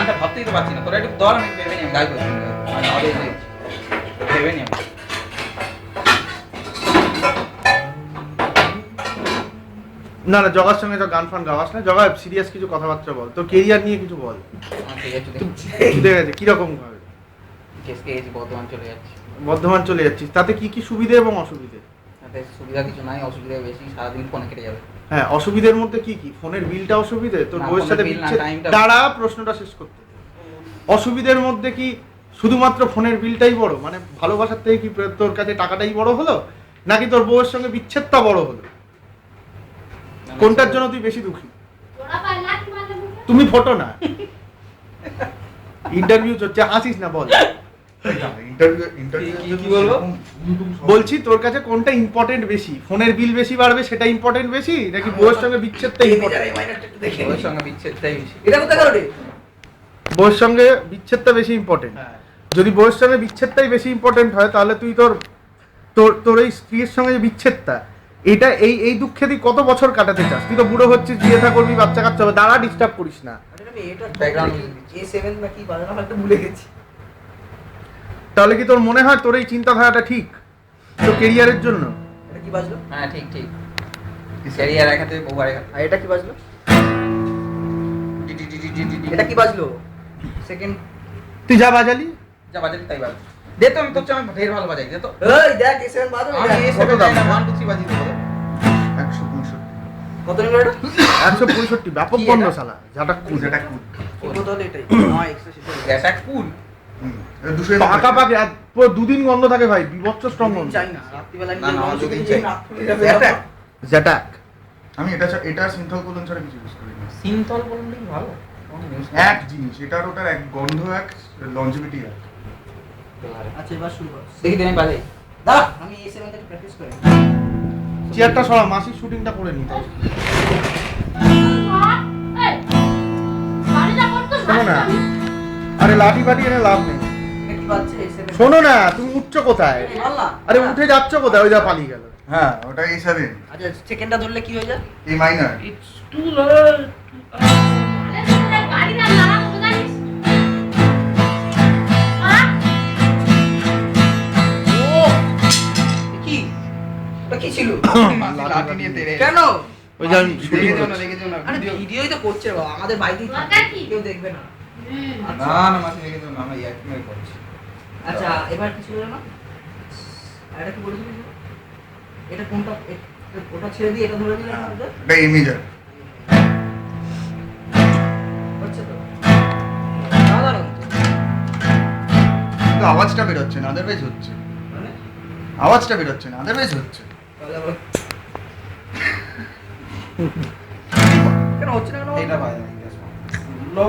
গানটা ভাবতেই তো পারছি না, তোরা একটু দল, আমি ভেবে নি, আমি গাইবো, ভেবে নি আমি। না না, জগার সঙ্গে তো গান ফান গাওয়াস না। জগা সিরিয়াস কিছু কথাবার্তা বল, তোর কেরিয়ার নিয়ে কিছু বল। ঠিক আছে, ঠিক আছে, কিরকম ভাবে কেসকে গেছি, বর্ধমান চলে যাচ্ছি। বর্ধমান চলে যাচ্ছিস, তাতে কি কি সুবিধে এবং অসুবিধে? তাতে সুবিধা কিছু নাই, অসুবিধা বেশি, সারাদিন ফোনে কেটে যাবে। হ্যাঁ, অসুবিধের মধ্যে কি কি? ফোনের বিলটা অসুবিধে, তোর না, বউয়ের সাথে ফোনের বিল না, বিচ্ছেদ। টাইমটা- দাঁড়া, প্রশ্নটা শেষ করতে দে। অসুবিধের মধ্যে কি শুধুমাত্র ফোনের বিলটাই বড়? মানে ভালোবাসার থেকে কি তোর কাছে টাকাটাই বড় হলো, নাকি তোর বউয়ের সঙ্গে বিচ্ছেদটা বড় হলো? কোনটার জন্য তুই বেশি দুঃখী? তুমি ফটো না, ইন্টারভিউ চলছে, হাসিস না, বল। কি বলবো? বলছি তোর কাছে কোনটা ইম্পর্টেন্ট বেশি? ফোনের বিল বেশি বাড়বে সেটা ইম্পর্টেন্ট বেশি, নাকি বউয়ের সঙ্গে বিচ্ছেদটা ইম্পর্টেন্ট? ওর সঙ্গে বিচ্ছেদটাই বেশি। এটা কোথায় গেল রে? বউয়ের সঙ্গে বিচ্ছেদটা বেশি ইম্পর্টেন্ট। হ্যাঁ। যদি বউয়ের সঙ্গে বিচ্ছেদটাই বেশি ইম্পর্টেন্ট হয়, তাহলে তুই তোর তোর তোর এই স্ত্রীর সঙ্গে যে বিচ্ছেদটা, এটা এই দুঃখে তুই কত বছর কাটাতে চাস? তুই তো বুড়ো হচ্ছিস, বিয়ে থা করবি, বাচ্চা কাচ্চা হবে, দাঁড়া, ডিস্টার্ব করিস না। আরে আমি এটা Background A7 না কি বাজানো একটা ভুলে গেছি। তাহলে কি তোর মনে হয় তোর এই চিন্তাধারাটা ঠিক তোর কেরিয়ারের জন্য? এটা কি বাজলো? হ্যাঁ, ঠিক ঠিক। ক্যারিয়ার এক হাতে, বউ আরেক হাতে। আর এটা কি বাজলো? এটা কি বাজলো? সেকেন্ড। তুই যা বাজালি, যা বাজালি তাই বাজ। দে তো, আমি তোর চেয়ে আমি ঢের ভালো বাজাই, দে তো। এই দেখ A7 বাজলো। আমি দেখ। A7 জানি না, 1 2 3 বাজিয়ে দেবো। 165 কত নিল এটা? 165 ব্যাপক কি বন্ধ এটা? শালা, যাটা কুল। কত তাহলে এটাই? আমার এক্সট্রা সেটা। গ্যাস কুল। পাকাপাকি আর পুরো দুদিন গন্ধ থাকে ভাই, বিভৎস স্ট্রং গন্ধ। চাই না রাত্রিবেলা না, না, নিজে দুদিন নিজে চাই। রাত্রিবেলা Attack? জ্যাটাক। আমি এটা সিনথল কোলন ছাড়া কিছু ইউজ করি না। সিনথল বলুন কি ভালো? এক জিনিস, এটার ওটার এক গন্ধ, এক লঞ্জিভিটি এক। আচ্ছা এবার শুরু কর। দেখি দিন আমি বাজাই। দাঁড়া আমি A7 থেকে প্র্যাকটিস করি। চেয়ারটা সরা, মাসির শুটিংটা করে নি। শোনো না, আরে লাঠি বাটি এনে লাভ নেই। এটা কি বাজছে A7? শোনো না, তুমি উঠছো কোথায়? বল না। আরে উঠে যাচ্ছ কোথায়? ওই যা পালিয়ে গেল। হ্যাঁ, ওটা A7, আচ্ছা সেকেন্ডটা ধরলে কি হয়ে যায়? A minor. কি? এটা কি ছিল? লাঠি নিয়ে তেড়ে। কেন? ওই যে আমি শুটিং দেখে যাও না, করছি। দেখে যাও না। আরে ভিডিও- ভিডিওই তো করছে বাবা, আমাদের বাড়িতেই দরকার থাকে। কি? কেউ দেখবে না। না না, মাসি দেখে যাও না, আমরা ইয়ার্কি মেরে করছি। আচ্ছা এবার কি ছিল না? আর এটা কি বলেছিলি? এটা কোনটা? ওটা ছেড়ে দিয়ে এটা ধরে দিলে না ওটা? এটা A মেজর। হচ্ছে তো। সাধারণ তো। কিন্তু আওয়াজটা বেরোচ্ছে না, আদারওয়াইজ হচ্ছে। মানে আওয়াজটা বেরোচ্ছে না, আদারওয়াইজ হচ্ছে। তাহলে আবার কেন হচ্ছে না কেন? এটা বাজাই।